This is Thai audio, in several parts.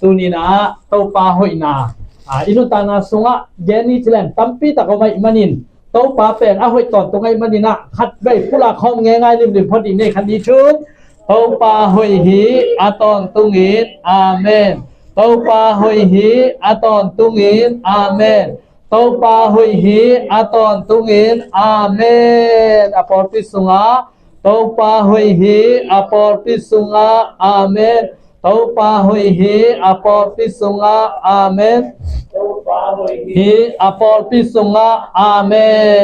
ตูนีนะโตปาหอยนาอินุตานาสุงะเยนิจแลนตัมปีตะกอไมมันินโตปาเป็นหอยตอนตรงไงมันินะคัดไว้ผู้ละคอมง่ายๆริมๆพอดีในคันดีชุดโตปาหอยหีอะตอนตุงินอาเมนโตปาหอยหีอะตอนตุงินอาเมนโตปาหอยหีอะตอนตุงินอาเมนอปอปิสุงะโตปาหอยหีอปอปิสุงะอาเมนโตปาหอยหีอปอปิสุงะอาเมนโตปาหอยหีอปอปิสุงะอาเม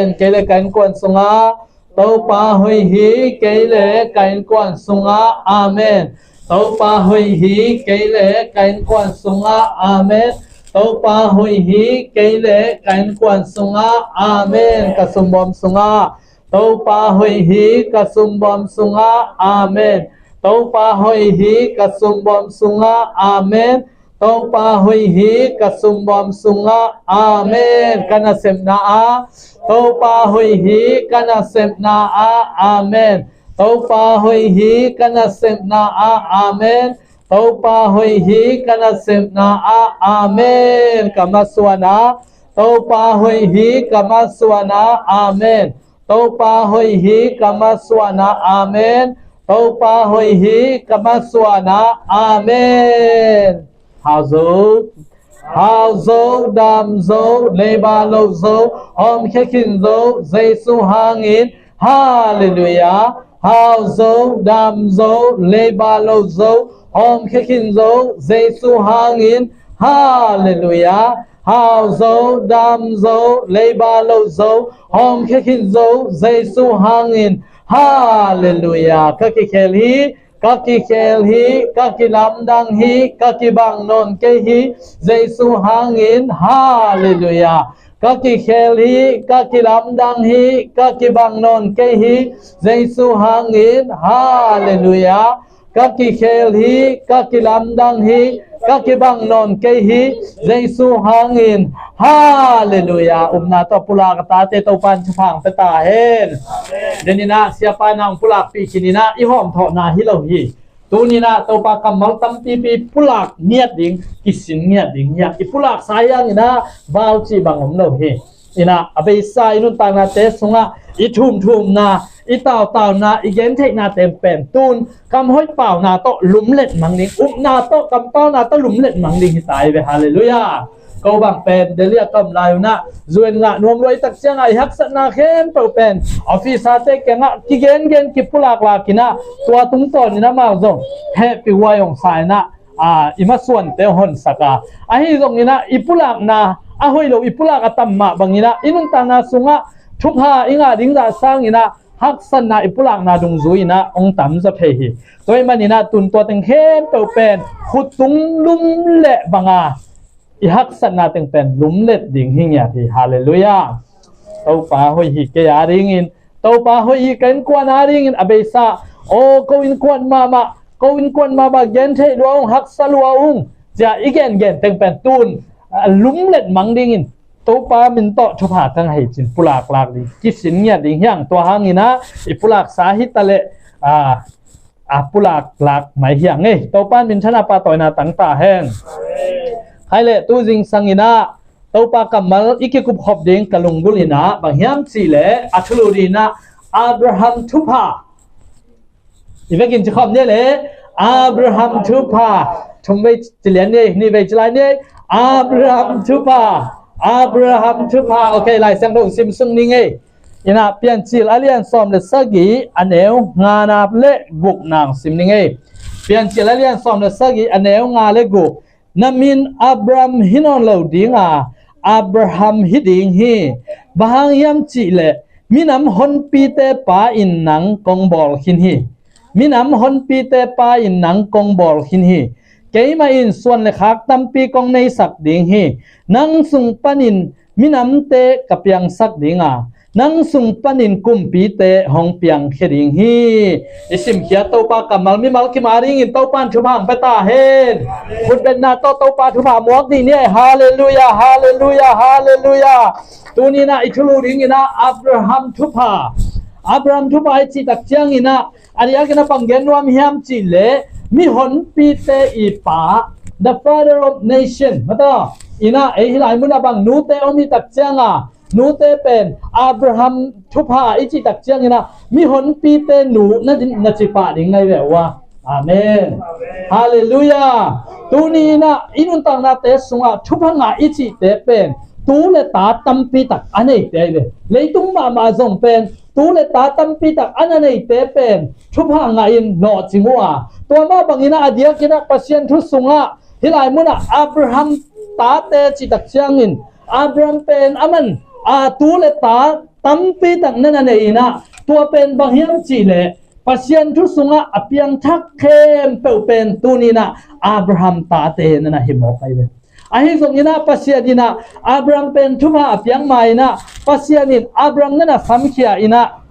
นเกเลกันกวนสุงะโตปาหอยหีเกเลกันกวนสุงะอาเมนโตปาหอยหีเกเลกันกวนสุงะอาเมนโตปาหอยหีเกเลกันกวนสุงะอาเมนกะสุมบอมสุงะโตปาหอยหีกะสุมบอมสุงะอาเมนโตปาหอยหีกะสุมบอมสุงะอาเมนโตปาหอยหีกะสุมบอมสุงะอาเมนกะนะเซมนาอาโตปาหอยหีกะนะเซมนาอาเมนโตปาหอยหีกะนะเซมนาอาเมนโตปาหอยหีกะนะเซมนาอาเมนกะมะสวนาโตปาหอยหีกะมะสวนาอาเมนโตปาหอยหีกะมะสวนาอาเมนโตปาหอยหีกะมะสวนาอาเมนฮาวโซดัมโซเลบาโลโซออมเคคินโซเยซูฮางินฮาเลลูยาฮาวโซดัมโซเลบาโลโซออมเคคินโซเยซูฮางินฮาเลลูยาฮาวโซดัมโซเลบาโลโซออมเคคินโซเยซูฮางินฮาเลลูยากะกิเคลีกะกิเคลฮีกะกิลำดังฮีกะกิบังนนเกฮีเยซูฮางินฮาเลลูยากะกิเคลฮีกะกิลำดังฮีกะกิบังนนเกฮีเยซูฮางินฮาเลลูยากะกิเคลฮีกะกิลำดังฮีกะกิบังนนเกฮีเยซูฮางินฮาเลลูยานาตปุลากตาเตตปันฉพังตาเฮนเดนินะเสียปานังปุลากปีคินินะอีหอมทอนาฮิโลฮีตูนินะตปากัมมัลตัมปีปีปุลากเนียดดิงกิสินเนียดดิงยาอีปุลากสายังนะบาวจีบังอมโลฮีอินะอเบซาอินุตานาเตสุงะอีทุมนาอีเต่านาอีเกนเทนาเต็มเป็นตูนกำห้อยเป่านาโตหลุมเล็ดมังดิงอุบนาโตกำเป้านาโตหลุมเล็ดมังดิงตายไปฮาเลลูยาก็บังเป็นเดเลียกำลายนะจวนงะนวมรวยตักเสียงไอฮักษนาเข้มเปเป็นออฟฟิศอาเตกงะกิเกนกิปุลากลากินะตัวตุงตอนนี่นะมาส่งแฮปปี้วายองสายนะอิมาส่วนเตหอนสักาไอฮิตรงนี้นะอิปุลากนะอะห้อยโลอิปุลากตัมมะบางนี้นะอินุนตานาสุงะทุกหาอิงะดิงดาสร้างนี่นะฮักษนาอิปุลากนาดุงซุยนะองตัมจะเพฮีตัวมันนี่นะตุนตัวตึงเข้มเปเป็นขุดตุงลุ่มเละบางอีฮักษณะตึงเป็นลุมเล็ดดิ่งหิงยาที่ฮาเลลูยาเตาปาหอยฮิกยาริงินเตาปาหอยฮิกันกวนอาริงินอเบซาโอโกวินกวนมาเกนเทดวงฮักษะลัวอุงจะอีเกนตึงเป็นตูนลุมเล็ดมังดิ่งเตาปามินโตชพากังให้จินปุลากลากดิกิสินเนียดิ่งยังตัวหางินะอีปุลากสาหิตะเลปุลากลากหมายเฮียงเอ้เตาปามินชนะปาตอยนาตังตาแห้งใครเลยตู้จิงสังอินะเตาปากัมมัลอีกกุบขบดิงกะลุงบุลินะบางยามสิเลอัคลูดีนะอับราฮัมทุพาอีเวกินจะขบเนี่ยเลยอับราฮัมทุพาทงไปจิเลนเนี่ยนี่ไปจิลายเนี่ยอับราฮัมทุพาโอเคไล่เสียงดงซิมซุงนี่ไงอินะเปลี่ยนจิลอาเลียนซอมเลสกีอันเอวงานาเละกุกนางซิมนี่ไงเปลี่ยนจิลอาเลียนซอมเลสกีอันเอวงาเละกุกนามินอับรามฮินอนเลวดิงอับราฮัมฮิดิงฮีบางยามจิเลมินำฮอนปีเตปาอินนังกงบอลขินฮีมินำฮอนปีเตปาอินนังกงบอลขินฮีเกยมาอินส่วนเลขักตัมปีกงในสักดิงฮีนังสุงปันินมินำเตกับยังสักดิงนังสุงปันินกุมปีเตหองเปียงเขดิงฮีอิสิมเขียเตาปากัมมัลมิมัลกิมาริงินเตาปานชุพังไปตาเฮนพุทธเป็นนาเตาปาชุพามวกดีเนี่ยฮาเลลูยาตัวนี้นะอิทุลูดิงินะอับราฮัมทุพาไอจิตักเจียงินะอันนี้กันนะปังเกนวามเฮียมจิเลมีหนปีเตอีปา the father of nation มะตออีน่ะไอ้หลายมุนะบังนูเตอมีตักเจียงอ่ะนูเตเป็นอับราฮัมทุพาอิจิตักเจียงนี่นะมีหนปีเตหนูนั่นนัจิปะดิไงแบบว่าอาเมนฮาเลลูยาตูนี้นะอินุนตังนาเตสุงะทุพังะอิจิเตเป็นตูเลตาตัมปีตักอันนี้เตเวเลยตุงมาซงเป็นตูเลตาตัมปีตักอันนี้เตเป็นทุพังะอินโนจิงัวตัวมาบังอินะอเดียกินะปัสยันทุสุงะที่หลายมุนะอับราฮัมตาเตจิตักเจียงอินอับราฮัมเป็นอามันตูเลตาตัมปีตักนั่นเองนะตัวเป็นบางอย่างจีเลpasien tu sunga apiang thak khem pe pen tu ni na Abraham ta te na himo kai be ahi song ina pasien ina Abraham pen thuma apiang mai na pasien in Abraham na samkhia ina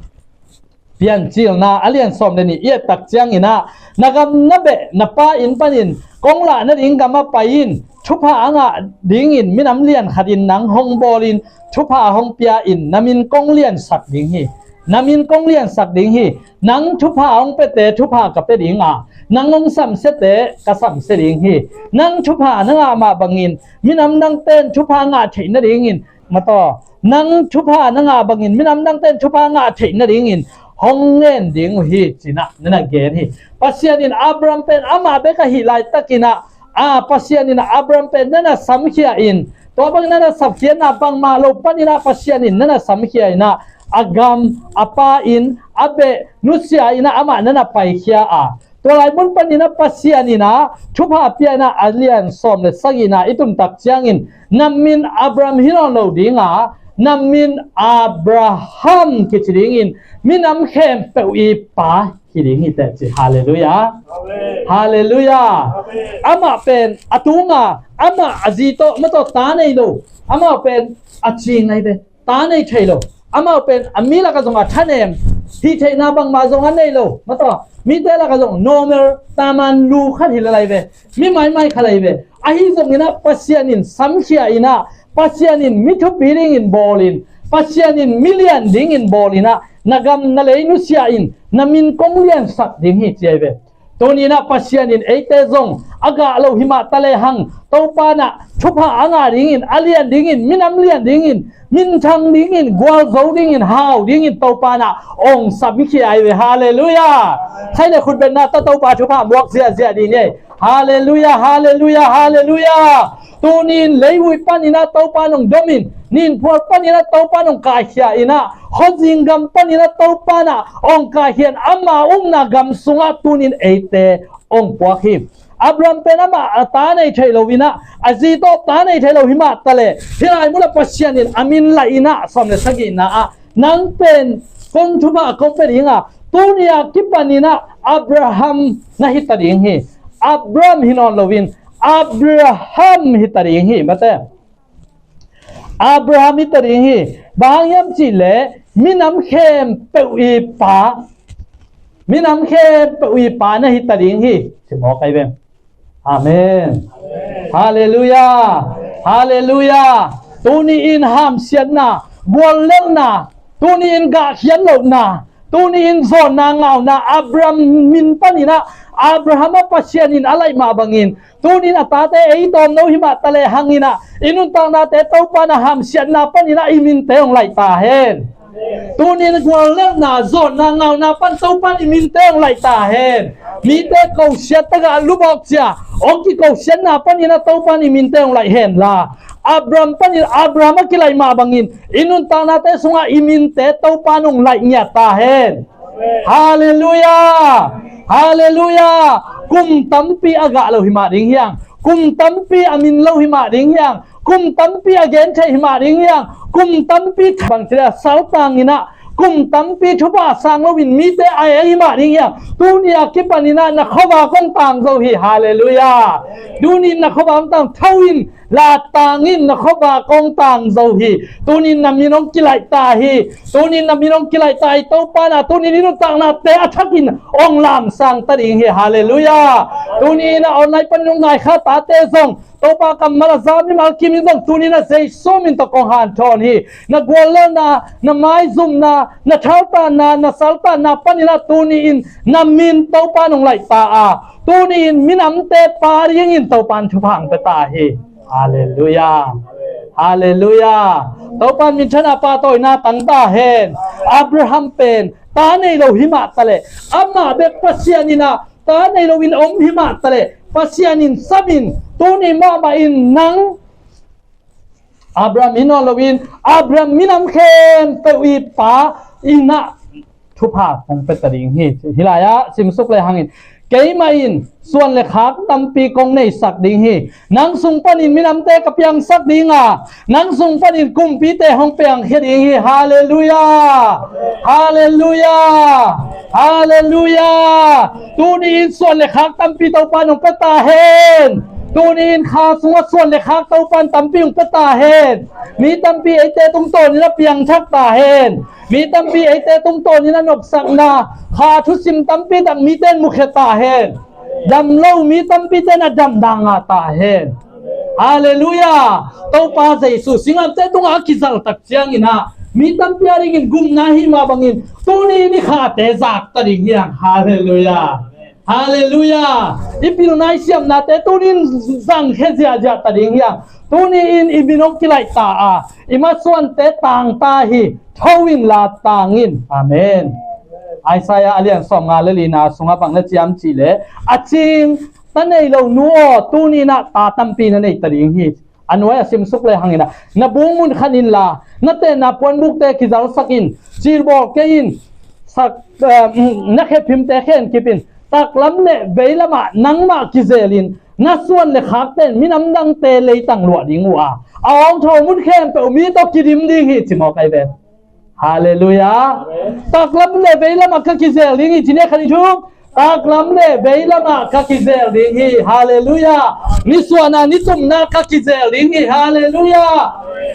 pian chil na alian som de ni ye tak chiang ina nagam na be na pa in panin kongla na ding gama pain thupa anga ding in minam lian khadin nang hong bolin thupa hong pia in namin kong lian sak ding hi namin kong lian sak ding hi nang thupa ong pete thupa ka pe ding a nang ong sam sete ka sam se ding hi nang thupa nanga ma bangin minam nang ten thupa nga theina ding in mato nang thupa nanga bangin minam nang ten thupa nga theina ding in hong ngen ding hi china nana gen hi pasian in Abraham pen ama be ka hi lai takina pasian in Abraham pen nana samkhia in to bang nana sabkhia na bang ma lo panina pasian in nana samkhia ina agam apa in abe nusia ina ama nana pai khiaตัวหลายมุนปนินะปัสยานินะทุพาเปียนะอาเลียนสอมเลสักินะอิตุมตักเจียงอินนัมมินอับรามฮินอนโลดิงานัมมินอับราฮัมกิจดิงอินมินัมเข้มเปอีปากิดิงอิเตจิฮาเลลูยาฮาเลลูยาอามาเป็นอตุงาอามาอจิโตมะโตตาในโลอามาเป็นอจิไงเปตาในเทโลอามาเป็นอามิละกะซงอะทะเนมที่เทนาบังมาซงอันในโลมะโตมีแต่ละกะซง normal ตามันลูคัดหิละไลเวมีไม่ขะไลเวอะฮิซงอินะปัสยานินซัมเคียอินะปัสยานินมิทุบิริงอินบอลินปัสยานินมิลเลียนดิงอินบอลินะnagam na le nu sia in namin kong lian sak ding hi cheve toni na pasien in eite zong aga lo hima tale hang to pa na thupa anga ding in alian ding in minam lian ding in min thang ding in gwal zo ding in how ding in to pa na ong sami khi ai we hallelujah thai le khun ben na to pa thupa muak sia di ne hallelujah hallelujah hallelujah tunin leiwi panina to pa nong domin nin phor panina to pa nong ka khia ina hojingam panina to pa na ong ka hian ama na gam sunga tunin eite ong pwakhim Abraham penama ata nei thailowina azito ta nei thailo hima tale hirai mula pasyanin amin laina somle sagina nang pen kong thuba kong peringa tunia kipanina Abraham na hitading hi Abraham hinon lovin Abraham hitading hi mate Abraham hitading hi bangyam chile minam khem peui pa minam khem peui pa na hitading hi chimo kai bem Amen. Hallelujah. Hallelujah. Tuni in ham sian na, buol leng na, tuni in ga hian lo na, tuni in zon na ngau na Abraham min panina, Abraham pa sian in alai ma bangin. Tuni na tate ei tom no hima tale hangina. Inun tang na te to pa na ham sian na panina imin te ong lai ta hen. Tunin gwal leng na zon na ngau na pan to pan imin te ong lai ta hen. Mi te ko sia taga lubok sia ong ki ko sia na panina to pan imin te ong lai hen la Abraham kilai ma bangin inun tang na te sunga imin te to panong lai nya ta hen hallelujah hallelujah kum tampi aga lo hima ding hiang kum tampi amin lo hima ding hiang kum tampi again the hima ding hiang kum tampi bang tira sau tang ina kum tampi thuba sang lo win mi te ai hima ding hiang dunia kipanina na khowa kong tang zo hi hallelujah dunin na khowa kong tang thawin la tangin na khowa kong tang zo hi tunin na minong kilai ta hi tunin na minong kilai ta to pa na tunin ni tang na te athakin ong lam sang ta ding hi hallelujah tunin na online panung ngai kha ta te zong to pa kam mala zam ni mal kim ni dong tu ni na sei so min to kong han thon hi na gol na mai zum na thau ta na sal ta na panina tu ni in na min to pa nong lai ta a tu ni in minam te pa ring in to pan thu phang pe ta hi hallelujah hallelujah to pan min chana pa toy na tang ta hen Abraham pen ta nei lo hi ma ta le amma bek pasianina ta nei lo win om hi ma ta le pasianin sabin tu ni ma ba in nang Abraham in lo win Abraham minam khem pe wi pa ina thu pha khong pe ta ding hi hilaya sim suk le hangin cái mà in xuân lệ khác tâm pi công này sắc đinh hi nang sung pan in minam te kapiang sắc đinh à nang sung pan in kum pi te hong piang hết đinh hi hallelujah hallelujah hallelujah tu ni in xuân lệ khác tâm pi tàu pan hong peta hen tu ni in kha sung xuân lệ khác tàu pan tâm pi hong peta hen mi tâm pi ai te tung ton ni la piang thak ta hen mi tâm pi ai te tung ton ni la nop sak na kha thu sim tâm pi dang mi ten mukhe ta hen dam lâu mi tâm pi ten a dam danga ta hen hallelujah to pa Jesus singam te tung a kizal tak chiang ina mi tâm pi ring in gum na hi ma bangin tu ni kha te zak ta ding yang hallelujah hallelujah ipil nai siam na te tu ni zang he ja ja ta ding yang tu ni in ibinok kilai ta a ima suan te tang ta hi thawin la tangin amen Isaiah alian som nga lelina sunga pang na chiam chi le aching tanei lo nuo tu ni na ta tampi na nei taring hi anwaya sim suk le hangina na bungun khanin la na te na pon buk te kizal sakin chirbol ke in sak na khe phim te khen kipin tak lam le veilama nangma kizelin na suan le khak ten minam dang te le tang lo ding wa awang tho mun khem pe mi to kidim ding hi chimo kai ve hallelujah tak lam le veilama ka kizel ding hi chine khani thuk tak lam le veilama ka kizel ding hi hallelujah ni suana ni tum na ka kizel ding hi hallelujah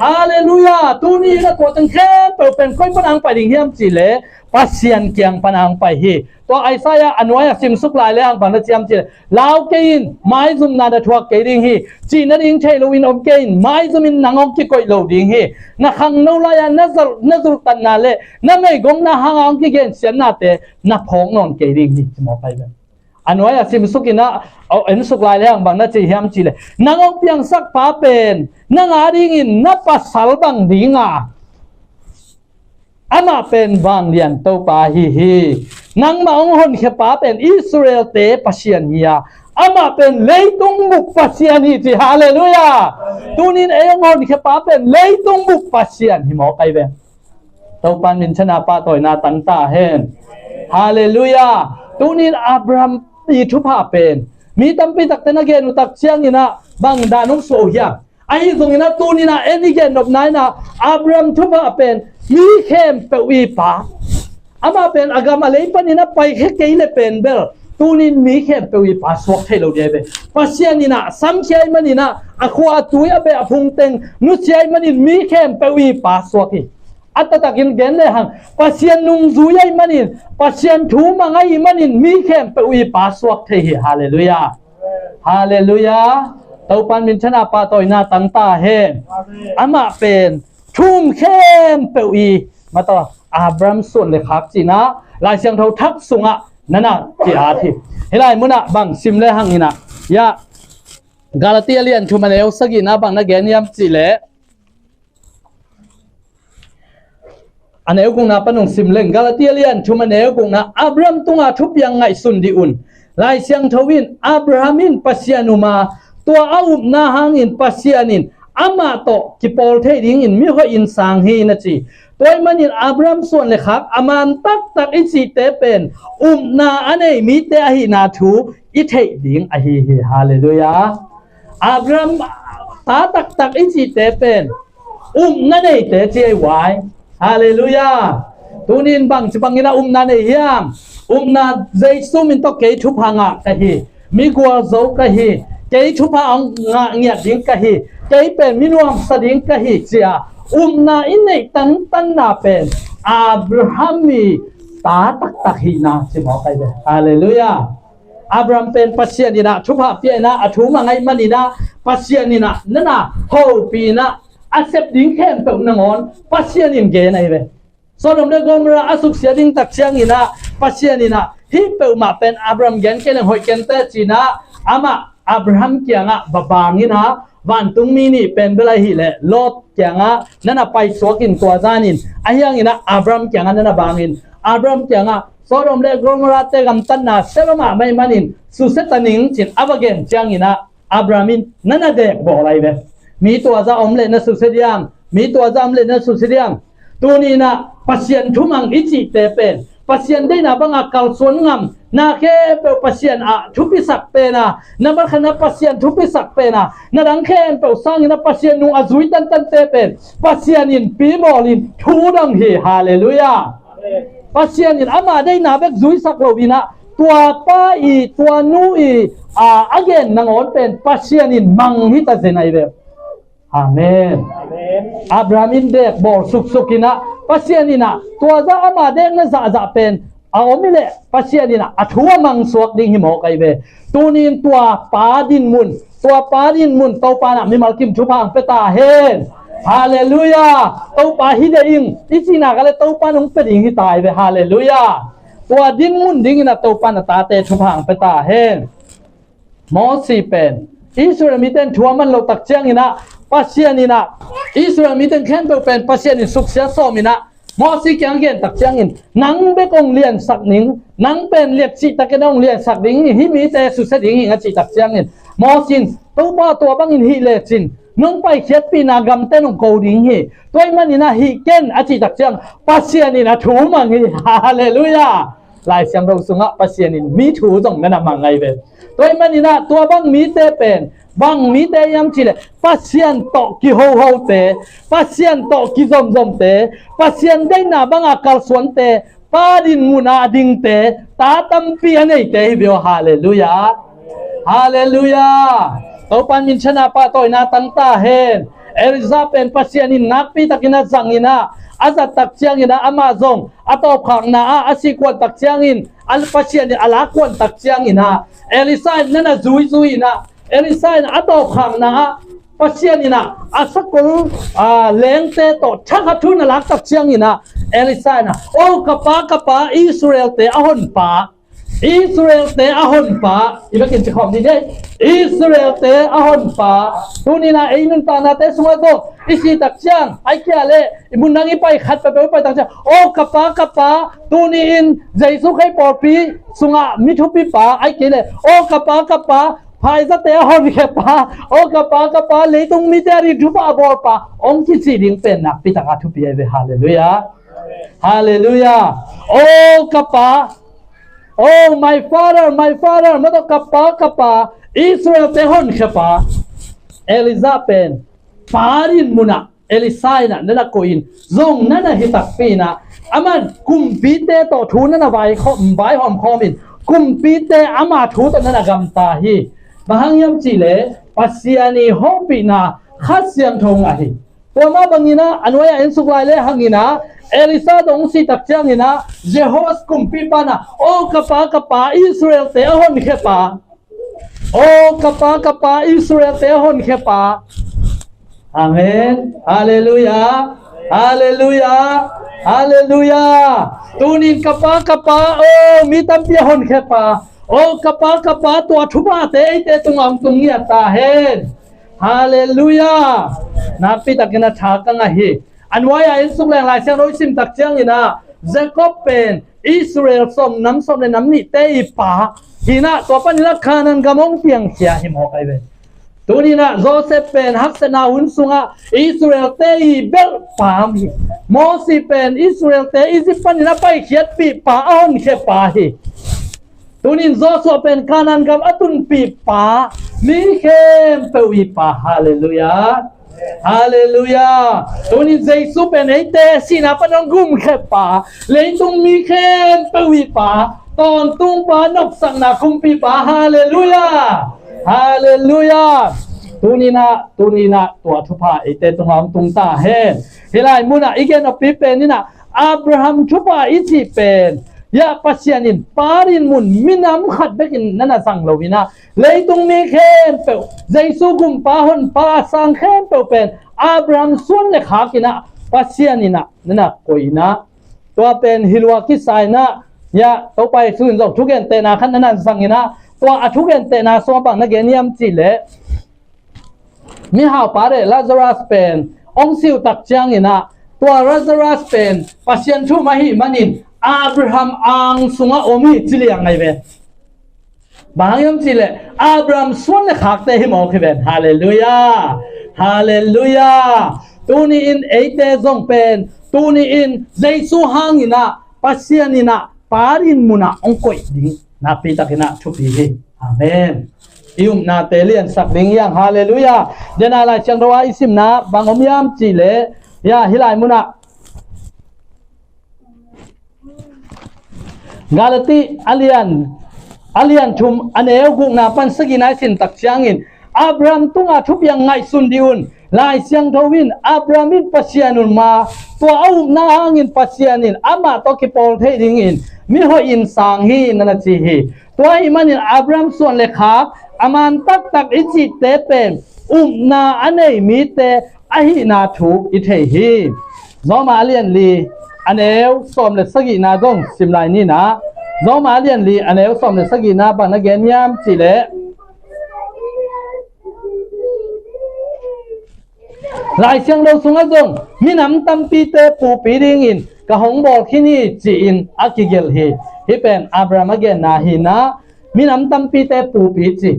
hallelujah tu ni na ko tang khem pe pen koi panang pa ding hiam chi le pasian kyang panang pa hi to Isaiah anwaya sim suk lai le ang ban na chiam chi lao kein mai zum na da thuak ke ding hi chi na ding thai lo in om kein mai zum in nangok ki koi lo ding hi na khang no la ya nazul tan na le na mai gong na hang ang ki gen sian na te na phong non ke ding hi mo pai ba anwaya sim suk ina en suk lai le ang ban na chi hiam chi le nangok piang sak pa pen na nga ding in na pasal bang dinga ama pen bang lian to pa hi nang maong hon khe pa pen Israel te pasian hiya ama pen leitung muk pasian hi chi hallelujah tunin ayong hon khe pa pen leitung muk pasian hi mo kai ve to pan min chana pa toy na tan ta hen hallelujah tunin Abraham ti thu pa pen mi tam pi tak ten again utak chiang ina bang da nong so hiya ai zong ina tunina any gen of nine na Abraham thu pa pen mi khem pe wi pa ama pen agama le panina pai khe ke le pen bel tunin mi khem pe wi pa swak thelo de be pasianina sam chai manina akhwa tuya be aphung teng nu chai manin mi khem pe wi pa swak hi atatakin gen le hang pasian nung zuyai manin pasian thu mangai manin mi khem pe wi pa swak the hi hallelujah hallelujah tau pan min chana pa toy na tang ta he ama pen thum khem pe wi mato Abrahamส่วนเลยครับจีนะลายเสียงเท่าทักสุงะนั่นน่ะจีอาทิเฮลัยมุนะบังซิมเลยหังนี่นะยะกาลาเตียเลียนชุมันเอลสกินะบังนะแกนยามจีเลอันเอลกุงนะปนุงซิมเลงกาลาเตียเลียนชุมันเอลกุงนะอับราฮัมตุงอาทุบยังไงสุนดิอุนลายเสียงทวินอับราฮัมินปัสยานุมาตัวอาอุบนาหังอินปัสยานินอามาโตกิปอลเทดิงอินมิฮอินสังฮีนะจีตัวมันนี่อับราฮัมส่วนเลยครับอามันตักอิสิเตเป็นนาอันนี้มีเตอหินาทูอิเทดิงอหิฮาเลลูยาอับราฮัมตักอิสิเตเป็นนั่นเองเตเจไว้ฮาเลลูยาตัวนี้บังจะบังนี่นะนั่นเองยามนาเจสุมินต้องเกยชุบหางะกะฮีมีกัวโซกะฮีเกยชุบหางะเงียดิงกะฮีเกยเป็นมินวมสดิงกะฮีเจียna inay tan na pen Abraham mi tatak hina si mo kay hallelujah อับราฮัมเป็นปัสเซียนี่นะทุพะเปียนะอธุมาไงมันนี่นะปัสเซียนี่นะนั่นน่ะโหปีนะอาเซบดิ้งแค่เปิงนอนปัสเซียนิมเกนไอเวสอนเดกอมราอสุกเสียดิ้งตักเชียงนี่นะปัสเซียนี่นะฮิเปมาเป็นอับราฮัมเกนเกนหอยเกนเตจีนะอามาอับราฮัมเกียงะบบางนี่นะวันตุงมีนี่เป็นเวลาหิเลลอดเกียงะนั่นน่ะไปสวกินตัวจานินไอ้ยังนี่นะอับราฮัมเกียงะนั่นน่ะบางนินอับราฮัมเกียงะสอนเดกอมราเตกัมตันนะเซบมาไม่มานินสุเซตันิงจินอับเกนเจียงนี่นะอับราฮัมินนั่นน่ะเด็กบอกอะไรเวมีตัวจะอมเลนะสุเสดียงมีตัวจะอมเลนะสุเสดียงตัวนี้นะปัสเซียนทุมังอิจิเตเป็นปัสเซียนได้นะบังอาการสวนงามนาแค่เป็นปัสเซียนอะทุพิสักเป็นนะนาบังขณะปัสเซียนทุพิสักเป็นนะนาดังแค่เป็นสร้างนะปัสเซียนนูอาจุยตันเตเป็นปัสเซียนินปีบอลินทูดังเฮฮาเลลูยาปัสเซียนินอามาได้นะเบกจุยสักโลวินะตัวป้าอีตัวนูอีอเกนนางอนเป็นปัสเซียนินมังฮิตาเซนัยเบอาเมนอับราฮัมเด็กบอกสุกินะปัสเซียนินะตัวจะอามาเด็กนั่นจะเป็นเอาไม่เลยปัสเซียนินะอัฐวมังสวกดิ่งหิมอกไอเวตัวนี้ตัวปาดินมุนตัวปาดินมุนตัวปานะมีมาลกิมชุพังเปตาเฮนฮาเลลูยาตัวปาฮิเดอิงอิจินะก็เลยตัวปานุงเป็นอิงฮิตายเวฮาเลลูยาตัวดินมุนดิ่งนะตัวปานะตาเตชุพังเปตาเฮนมอสีเป็นอิสราเอลมีเต็นทัวมันเราตักเชียงนี่นะปัสเซียนี่นะอิสราเอลมีเต็นแค่เป็นปัสเซียนี่สุขเสียสมินะมอสิเกียงเกนตักเชียงอินนังเบกองเลียนสักหนิงนังเป็นเลียดจิตตะเกนองเลียนสักหนิงฮิมีแต่สุดเสดิงอิงจิตตักเชียงอินมอสินตัวบ้าตัวบังอินฮิเลจินน้องไปเขียดปีนากำเต้นองโกดิงฮิตัวมันนี่นะฮิเกนอจิตตักเชียงปัสเซียนี่นะถูมังฮิฮาเลลูยาลายเสียงเราสุงะปัสเซียนินมีถูตรงนั้นมังไงเป็นตัวมันนี่นะตัวบังมีเตเป็นบังมีเตยำจิเลปัสเซียนโตกิโฮโฮเตปัสเซียนโตกิซอมซอมเตปัสเซียนได้นาบังอาการสวนเตปาดินมุนาดิงเตตาตัมปีอันเตฮิบิโอฮาเลลูยาฮาเลลูยาตัวปันมินชนะปะตัวนาตังตาเฮนเอริซาเป็นปัสเซียนินนักปีตะกินาจังอินะอาซาตักเชียงอินะอามาซงอัตอขังนาอาสิกวนตักเชียงอินอัลปัสเซียนอัลากวนตักเชียงอินะเอลิซานั่นน่ะซุยนะเอลิซาอัตอขังนาปัสเซียนอินะอาสักลเลงเตโตชักทุนลักตักเชียงอินะเอลิซานะโอ้กะปาอิสราเอลเตอหอนปาอิสราเอลเตอหอนปาอีกกินจะของดีได้อิสราเอลเตอหอนปาทุนี่นะไอ้นุนตานาเตสมาโตอิสิตักเชียงไอ้แก่เลยมุนนังอีไปขัดไปตักเชียงโอ้กะปาทุนี่อินใจสุขให้ปอปีสุงะมิทุปิปาไอ้เกเลยโอ้กะปาภายซะเตอหอนแค่ปาโอ้กะปาเลยตรงมิเตริทุปาบอปาองค์ที่สิดิงเป็นนักปิตากาทุปีเอฮาเลลูยาฮาเลลูยาโอ้กะปาOh my father มาต้องกะปาอิสราเอลเตหอนแค่ปาเอลิซาเป็นปารินมุนะเอลิซายนะนั่นละโกอินซงนั่นน่ะฮิตักปีนะอามันกุมปีเตต่อทูนั่นน่ะไว้หอมคอมินกุมปีเตอามาทูตนั่นน่ะกำตาฮีบางยามจิเลปัสเซียนีฮอปีนะขัดเสียงทงอะฮีตัวมาบางนี้นะอันไว้อันสุกไลเลหังนี้นะเอลิซาดงสิตักเชียงนี่นะเจโฮสกุมปีปานะโอ้กะปาอิสราเอลเตอหอนแค่ปาโอ้กะปาอิสราเอลเตอหอนแค่ปาอาเมนฮาเลลูยาฮาเลลูยาฮาเลลูยาตูนินกะปาโอ้มีตัมเปียหอนแค่ปาโอ้กะปาตัวทุบาเตไอเตตุงอังตุงเงียตาเฮนฮาเลลูยานาปิตะกินะชากังอะฮีอันว่าอินสุแรงลายเสียงร้อยสิมตักเชียงนี่นะเจคอบเป็นอิสราเอลส้มในน้ำนี่เตยป่าทีน่ะตัวปันนี่ละคานันกำมงเพียงเสียหิมหอกไอเวตัวนี้นะโจเซฟเป็นฮักเซนาหุนสุงะอิสราเอลเตยเบลป่ามีโมซีเป็นอิสราเอลเตยอิสิปันนี่ละไปเขียดปีป่าอ้อนเขป่าฮีตัวนี้โจสเป็นคานันกำอตุนปีป่ามีเข้มเปวีป่าฮาเลลูยาฮาเลลูยาตัวนี้เจสุเป็นไอเตสินะปนองกุมแค่ป่าเลยตุงมีแค่ปวีป่าตอนตุงป่านกสังนาคุมปีป่าฮาเลลูยาฮาเลลูยาตัวนี้นะตัวทุพาไอเตตุงหอมตุงตาเฮนเฮลายมุนะอีเกนอปีเป็นนี่นะอับราฮัมทุพาอิจิเป็น ยะปัสยานินปารินมุนมินามขัดเบกินนั่นสังโลวินะเลยตรงมีเข้มเปเจซูกุมปาหนปาสังเข้มเปเป็นอับรามส่วนเลขากินะปัสยานินะนั่นโกยนะตัวเป็นฮิลวากิไซนะยะต่อไปสุนจบทุกเกนเตนาขันนั่นสังกินะตัวอทุกเกนเตนาสวบังนักเกนิยมจิเลมีหาวปาเรลาซารัสเป็นองซิวตักจางอินะตัวลาซารัสเป็นปัสยันทุมาหิมันินอับราฮัมอังสุงะโอมิจิเลียงไงเว้บางยามจิเลอับราฮัมส่วนเลขักเตหิมอคิเว้ฮาเลลูยาฮาเลลูยาตูนี้อินเอเตซงเป็นตูนี้อินเจสุฮังอินะปัสยันอินะปารินมุนะองกอยดินาปีตักอินะชุบีฮิอาเมนอิมนาเตเลียนสักดิงยังฮาเลลูยาเดนาลาจังรวาอิสิมนะบางอมยามจิเลยาฮิลายมุนะกาลติอาเลียนชุมอันเอวกุกนาปันสกินายสินตักจางอินอับรามตุงอาทุบยังไงสุนดิอุนลายเสียงทวินอับรามินปัสยานุนมาตัวเอานาหินปัสยานินอามาตอกิปอลเทดิงอินมิโฮอินสังฮีนันจิฮีตัวอิมันินอับรามส่วนเลขาอามันตักอิจิเตเป็นนาอันเอมีเตอหินาทุอิเทฮีซอมาเลียนลีอันเอวสอมเลสกินาดงสิมลายนี่นะซอมาเลียนลีอันเอวสอมเลสกินาบังนักเกนยามจิเลลายเสียงเราสุงจงมีน้ำตั้มปีเตปูปีดิงอินกะหงบอกที่นี่จีอินอากิเกลฮีที่เป็นอับรามเกนนาฮีนะมีน้ำตั้มปีเตปูปีจี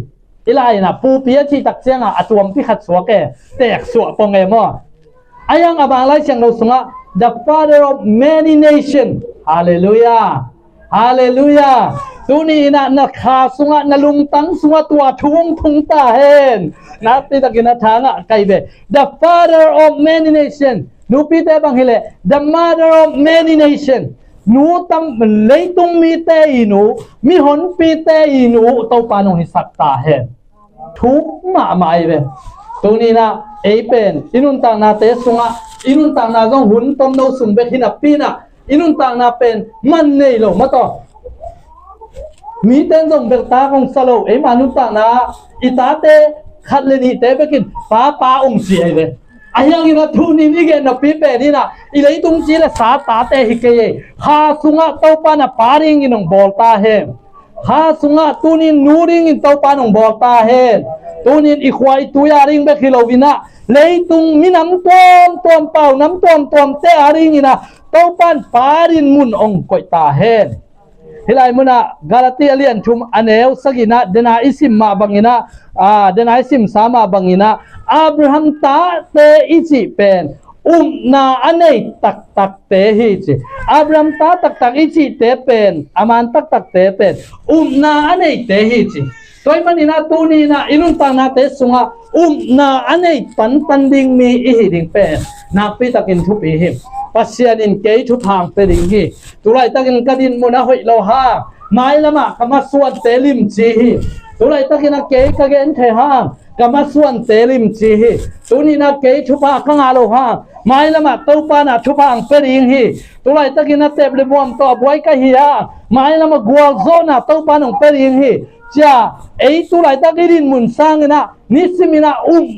อีไลนะปูปีที่ตักเสียงอะตัวมพิขัดสัวแกแตกสัวปงเอมออายังอบางลายเสียงเราสุงthe father of many nations hallelujah hallelujah ตัวนี้นะขาสุงะนลุงตังสุงะตัวทุ่งพุงตาเห็นนับติตะกินทางะไกเบ the father of many nations นูปีเตบังเฮเล the mother of many nations นูตำเลยตุงมีเตอีนูมีหนปีเตอีนูตัวปานงหิสักตาเห็นทุกมาไอเบตัวนี้นะเอเป็นอินุนตังนาเตสุงะอินุนตังนาจงหุ่นต้มโนสุงเบหินับปีนะอินุนตังนาเป็นมันเนยโลมาต่อมีเต้นจงเบลตาของสโลเอมานุตังนาอิตาเตขัดเลนีเตไปกินป้าองเสียเลยอายังอินะทุนินิเกนับปีเปนี่นะอิเลยตุงจีละสาตาเตหิเกยข้าสุงะเต้าปานะปาริงอินงบอลตาเฮข้าสุงะตุนินนูริงอินเต้าปานงบอลตาเฮตุนินอีควายตุยาริงเบคิโลวินะเลยตุงมีน้ำต้มเป่าน้ำต้มเตอาริงอินะเต้าปานปารินมุนองกอยตาเฮฮิลายมุนะกาลติอาเลียนชุมอันเอวสกินะเดนาอิซิมมาบังอินะเดนาอิซิมสามาบังอินะอับราฮัมตาเตอิจิเป็นนาอันเนตักเตฮิจิอับราฮัมตาตักอิจิเตเป็นอามันตักเตเป็นนาอันเนเตฮิจิตัวมันอินะตูนีนะอินุนตังนาเตสุงะนาอันเนปันดิงมีอิหิดิงเป็นนักพิตักินทุบอิหิมปัสยานินเกยทุพางเปริงฮีตุไลตักินกดินมุนะหอยโลหะไม้ละมะกะมาสวนเตลิมจีฮีตุไลตักินเกยกะเกนเทหางกะมาสวนเตลิมจีฮีตุนีนะเกยทุพากังอาโลหะไม้ละมะเต้าปานะทุพางเปริงฮีตุไลตักินเตบลิบวมตอบไว้กะฮียาไม้ละมะกัวโซนะเต้าปานงเปริงฮีจ้าไอตุไลตักินมุนสังนะนิสมินะ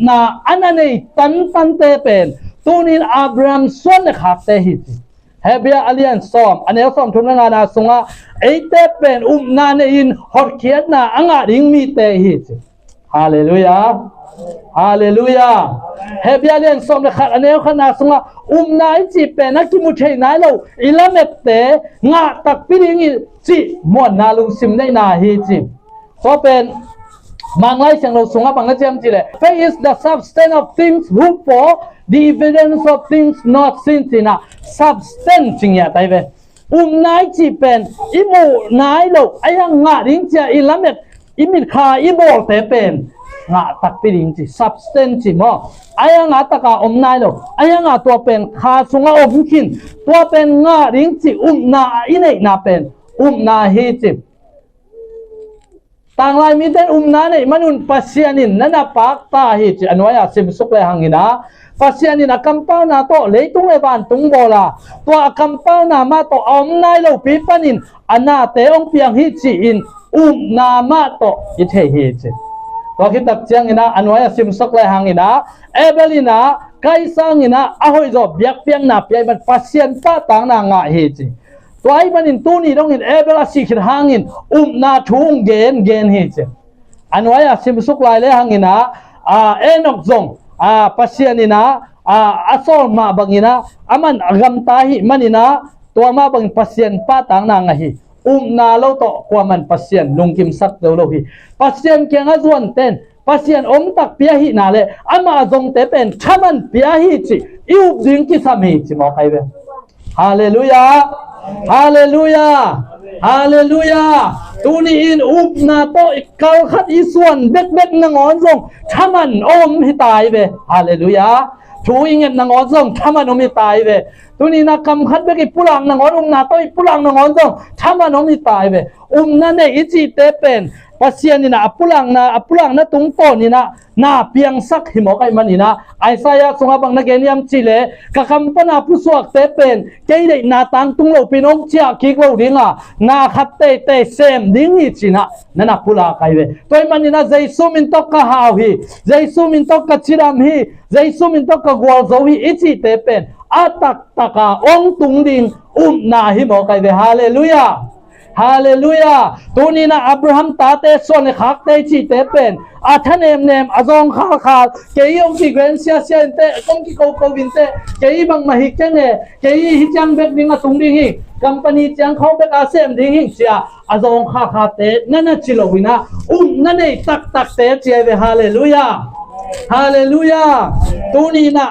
นาอันนั้นตันเตเป็นตัวนี้อับรามส่วนเลขาเตหิตเฮเบียอาเลียนซอมอันนี้ซอมทุนงานาสุงะไอเตเป็นนาเนอินฮอร์เคียนาอังอาริงมีเตหิตฮาเลลูยาฮาเลลูยาเฮเบียอาเลียนซอมเลขาอันนี้ขนาสุงะนาอิจิเป็นนักกิมุเชยนายเราอิลาเมตเตงาตักปิริงอิจิมวนนาลุงซิมได้นาฮิจิเพราะเป็นมังไลเสียงเราสุงะบังเจมจิเล Faith is the substance of things hoped for the evidence of things not seen นะ substance จริงอย่าไตเวนายจีเป็นอิโมนายโลไอยังงาดิงจะอิลาเมตอิมิคาอิโบเตเป็นงาตักปิริงจี substance จิมอไอยังงาตะกานายโลไอยังงาตัวเป็นคาสุงะคินตัวเป็นงาดิงจีนาอิเนนาเป็นนาฮีจิ ต่างลายมีแต่นาเนี่ยมนุนปัสยานินนั่นปากตาหิจอันว่าสิมสุกเลยหังนะปัสยานินกัมเป้านาโตเลยตุงเลยบานตุงโบลาตัวกัมเป้านามาโตอมนายเราปีปันินอันนาเตองเปียงหิจิอินนามาโตยิเทหิจิตัวคิดตักเจียงนะอันว่าสิมสุกเลยหังนะเอเบลินาไกสังนะอหอยจบเบียกเปียงนาเปียมันปัสยานป้าต่างนางะหิจิตัวไอ้มันอินตูนี่ต้องอินเอเบลาสิขิดหางอินนาทุงเกนหิจิอันว่าสิมสุกลายเลยหังนะเอนกจงปัสยานินะอาโซมาบังอินะอามันกำตาหิมันอินะตัวมาบังปัสยานป้าต่างนางะหินาโลโตกว่ามันปัสยานลุงกิมสักเดโลหิปัสยานเกียงอจวนเต้นปัสยานตักเปียหินาเลอามาจงเตเป็นชามันเปียหิจิอิวดึงกิสามีจิมอใครเวฮาเลลูยาฮาเลลูยาฮาเลลูยาตูนี่อินนาโตอีกเกาขัดอีส่วนเบ็ดนางอนจงชามันให้ตายเวฮาเลลูยาชูอิงเงินนางอนจงชามันให้ตายเวตัวนี้นักคำขัดเบกิปุลังนางอนนาโตอีปุลังนางอนจงชามันให้ตายเวนั่นเองอิจิเตเป็นปัสยานินะปุลังนะตุงโตนี่นะนาเปียงสักหิมอกไอมันนี่นะไอซายาสงบังนักเรียนจิเลกะคำปนาผู้สวกเตเป็นเกยได้นาตังตุงเราพี่น้องเจ้าคิกเราดิ้งอ่ะนาขัดเตเซมดิ้งอีจินะนั่นน่ะปุลาไกเวตัวมันนี่นะเจสุมินตกะฮาวฮีเจสุมินตกะชิรามฮีเจสุมินตกะกวลโซฮีอิจิเตเป็นอาตักตะกะองตุงดิ้งนาหิมอกไกเวฮาเลลูยาฮาเลลูยาตัวนี้นะอับราฮัมตาเตส่วนขักเตจิเตเป็นท่านเนมอจงขาเกยองกิเกนเซียเตกงกิโกวินเตเกยบังมาฮิกเนเกยฮิจังเบกดิงตุงดิงกัมปานีจังเขาเบกอาเซมดิงเสียอจงขาเตนั่นจิโลวินะนั่นเอตักเตเจเวฮาเลลูยาฮาเลลูยาตัวนี้นะ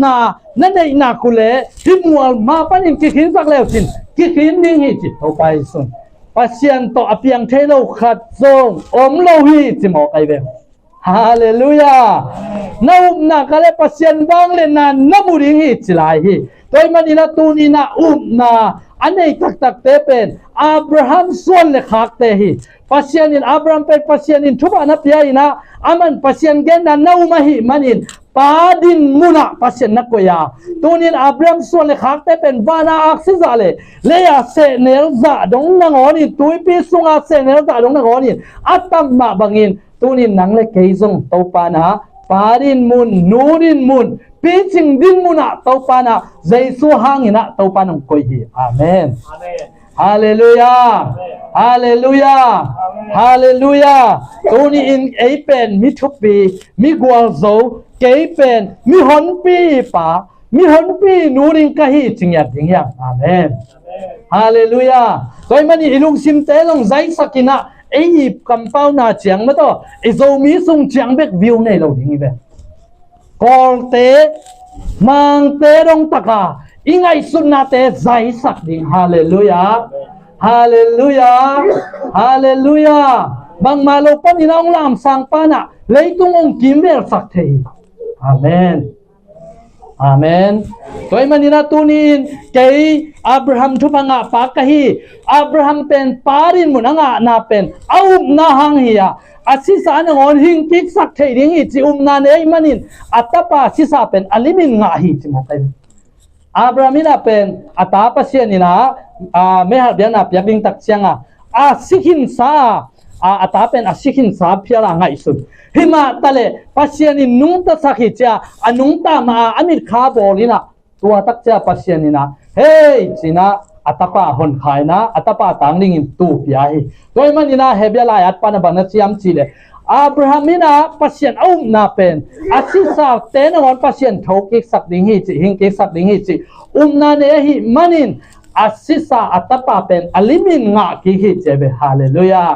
นานั่นเอนาคุเลที่มัวมาปันอินกิขินสักแล้วจินกิขินดิงจิตเอาไปสุนปัสยันโตอเปียงเทโลขัดทรงโลหิตจิมอกไอเวฮาเลลูยานาคาเลปัสยันบางเลนันนบุริหิจิลายหิตัวมันนี่นะตูนี่นะนาอันนี้ตักเตเป็นอับราฮัมส่วนเลขักเตหิปัสยันอับราฮัมเป็นปัสยันทุบานับยาอินะอามันปัสยันเกนนันนามาหิมันอินปาดินมุนะปัสยันนักกยาตัวนี้อับราฮัมส่วนเลขักเตเป็นวานาอักซิซาเลเลียเซเนลซาดงนางอนินตุยปีสุงอาเซเนลซาดงนางอนินอัตตมมาบังอินตัวนี้นังเลเกยซงเตาปานะปาดินมุนนูรินมุนปีจิงดินมุนะเตาปานะเจสุฮังอินะเตาปานงกยฮีอาเมนฮาเลลูยาฮาเลลูยาฮาเลลูยาตัวนี้อินเอเป็นมิทุปีมิกวาโซเกยเป็นมิฮอนปีปามิฮอนปีนูริงกะฮีจิงยาดิงยาอาเมนฮาเลลูยาตัวมันนี่ลุงซิมเตลงใจสักกินะไอ้ยิบกำเป้าหน้าเจียงมาต่อไอ้โซมีส่งเจียงเบกวิวในเราดิงอีเบกอลเตมังเตรงตะกาอิงไอสุนนะเตใจสักดิงฮาเลลูยาฮาเลลูยาฮาเลลูยาบางมาโลปันนี่น้องลามสังปานะเลยตุงองกิมเวลสักเทอาเมนอาเมนตัวมันนี่นะตูนินเกยอับราฮัมทุพังะปากะฮีอับราฮัมเป็นปารินมุนังะนาเป็นเอานาหังฮียาอาศิสานงอนหิงกิกสักเทดิงฮิจินาเนยมันินอัตตปาศิสาเป็นอลิมินงะฮีจิมอกเออับราฮัมินะเป็นอัตตาปัสยานินะเมหัดเบียนาเปียบิงตักเชียงอาสิขินซาอัตตาเป็นอาสิขินซาเพียละงะอิสุหิมาตะเลปัสยานินุงตะสักฮิจาอนุงตามาอามิรคาโบลินะตัวตักเจปัสยานินะเฮ้ยจินะอัตปาหนขายนะอัตปาต่างนิ่งตูปยาหิตัวมันนี่นะเฮเบียลายัดปานบันเซียมจิเลอับราฮัมนี่นะปัสยันนาเป็นอาศิสาเตนงอนปัสยันทกิกสักดิ่งหิจิหิงกิกสักดิ่งหิจินาเนหิมันินอาศิสาอัตปาเป็นอลิมินงะกิหิจิเบฮาเลลูยา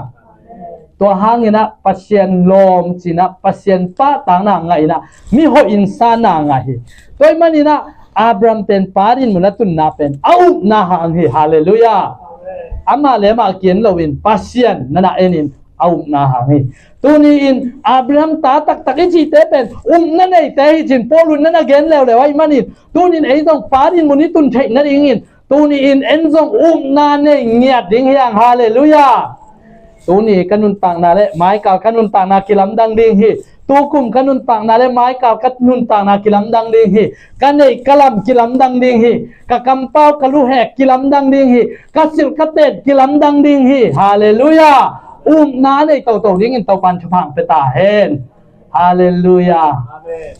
ตัวหางนี่นะปัสยันลมจินะปัสยันป้าต่างนางไงนะมีหัวอินซานางไงตัวมันนี่นะอับราฮัมเป็นปารินมุนัตุนนาเป็นนาหังหิฮาเลลูยาอามาเลมาเกียนโลวินปัสยันนั่นเองนาหังหิตัวนี้อินอับราฮัมตักอิจิเตเป็นนั่นเองแต่หิจินโปลุนนั่นเกนแล้วเลยว่ามันนี่ตัวนี้ไอ้ต้องปารินมุนิตุนเทนั่นเองตัวนี้อินเอ็นซงนาเนเงียดดิ่งยังฮาเลลูยา ตูนี่กันนุนต่างนาและไม้กาวกันนุนต่างนากิลัมดังดิงฮีตูกุมกันนุนต่างนาและไม้กาวกันนุนต่างนากิลัมดังดิงฮีกันไอ้กะลัมกิลัมดังดิงฮีกะกำเป้ากะลูแหกกิลัมดังดิงฮีกะสิลกะเตดกิลัมดังดิงฮีฮาเลลูยานาในเตาดิงเตาปันชพังเปตาเฮนฮาเลลูยา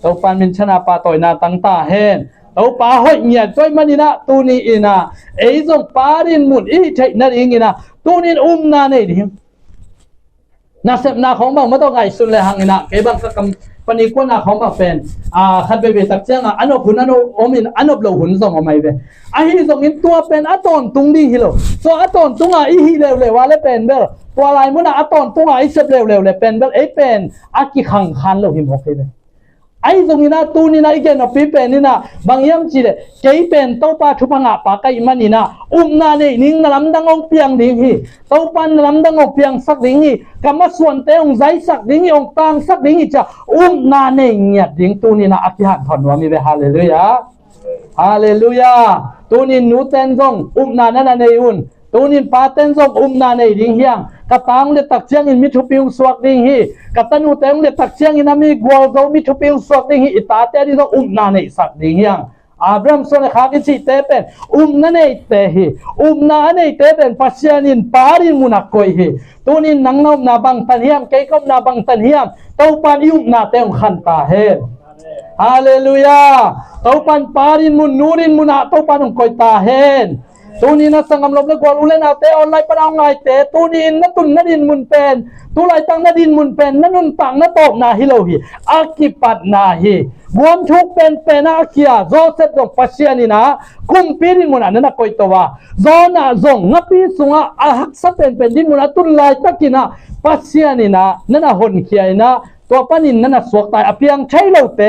เตาปันมินชนะปาตอยนาตังตาเฮนเตาปาหอยเงียจ้อยมันนี่นะตูนี่อีนะไอ้ส่งปารินมุนอีใช่นั่นเองนะตูนี่นาในดิงนาเสพนาของบางไม่ต้องไงสุดเลยหังนะเก็บังสักคำปนิกวนาของบางเป็นขัดไปตักเจ้าอันนบหุ่นอันนบอมินอันนบเหล่าหุ่นส่งออกมาเป็นไอ้ที่ส่งอินตัวเป็นอัตอนตุงดีฮิโลส่วนอัตอนตุงอีฮิเลวเลยว่าเลยเป็นเบลตัวอะไรมุ่งอัตอนตุงอีเสพเลวเลยเป็นเบลเป็นอากิขังคันเราหิมหกเลยไอ้ตรงนี้นะตูนี่นะอีกอย่างปีเป็นนี่นะบางอย่างจีเลยเกี่ยเป็นเต้าปลาทุพังอ่ะปากไก่มันนี่นะนาเนี่ยนิ่งลำดังองเปียงดิ่งฮีเต้าปันลำดังองเปียงสักดิ่งฮีกำมาส่วนเต้องใจสักดิ่งฮีองตังสักดิ่งฮีจะนาเนี่ยเงียบดิ่งตูนี่นะอธิษฐานถอนว่ามีเบฮาเลลูยาฮาเลลูยาตูนี่นูเต้นซงนานั่นเนี่ยตูนินปาเต้นซงนาในดิ่งเฮียงกะตังเลตักเชียงอินมิทุปิงสวกดิ่งฮีกะตันูเต้งเลตักเชียงอินมีกวลโซมิทุปิงสวกดิ่งฮีอิตาเตดิซงนาในสักดิ่งเฮียงอับรามโซนขากิสิเตเป็นนาในเตฮีนาในเตเป็นปัสยานินปารินมุนักโกยฮีตูนินนังนอมนาบังตันเฮียมเกยกบนาบังตันเฮียมเต้าปันนาเต้งขันตาเฮฮาเลลูยาเต้าปันปารินมุนนูรินมุนาเต้าปันองโกยตาเฮนตูนี่นะสังกำลบและกวาอุเลนาเตออนไลน์ปะดาวไงเตตูนี่นะตุนนะดินมุนเป็นตูไลตังนะดินมุนเป็นนะนุนตังนะตอกนาฮิโลฮีอากิปัดนาฮีบวมทุกเป็นอาเกียโซเซตดงปัสยานี่นะคุมปีดินมุนอันนั้นก็อีตัวว่าโซนะซงงับปีสุงอาหักซะเป็นดินมุนตุนไลตักินะปัสยานี่นะนั่นน่ะหนเขียนะตัวปานินนั่นน่ะสวกตายอเปียงใช้โลเต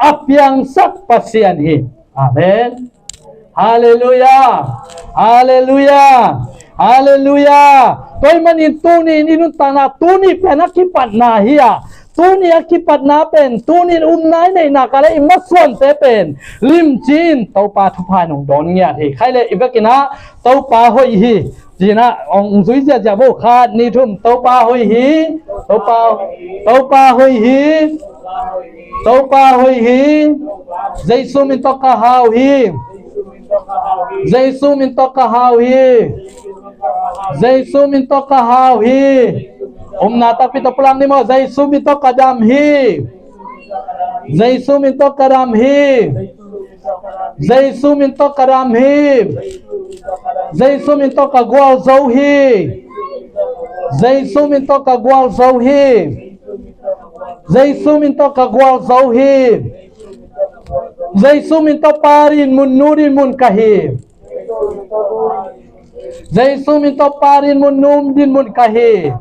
อเปียงสักปัสยานีอาเมนฮาเลลูยาฮาเลลูยาฮาเลลูยาตัวมันนี่ตูนี่นุตานาตูนี่เป็นนักขิปัดนาเฮียตูนี่นักขิปัดนาเป็นตูนี่นายในนักอะไรมาส่วนเตเป็นลิมจีนเต้าปลาทุพายนงดอนเงียที่ใครเลยอีกกินะเต้าปลาหอยฮีจีนะองสุยจะบอกขาดนี่ทุ่มเต้าปลาหอยฮีเต้าปลาหอยฮีเต้าปลาหอยฮีใจซุมินตอกะฮาวฮีJesus minta kahawi Jesus minta kahawi nata pito pulang ni mo Jesus minta kadamhi Jesus minta kadamhi Jesus minta kadamhi Jesus minta kagwal zauhi Jesus minta kagwal zauhi Jesus minta kagwal zauhi Jesus minta parin mun nurin mun kahim Jesus minta parin mun numdin mun kahim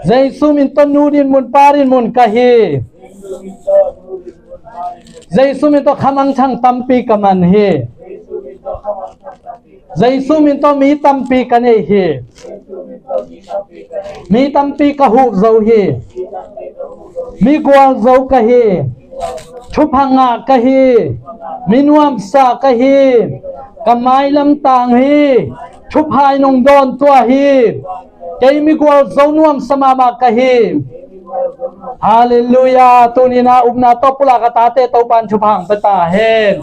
Jesus minta nurin mun parin mun kahim Jesus minta khamang chang tampi kaman he Jesus minta mi tampi kane he mi tampi kahu zau he mi gwal zau kahe Chupanga kahi minuam sa kahi kamay lam tang hi chuphay nong don tua hi kay mi gwal zonuam samama kahi Hallelujah tunina ubna to pula katate to pan chupang peta hen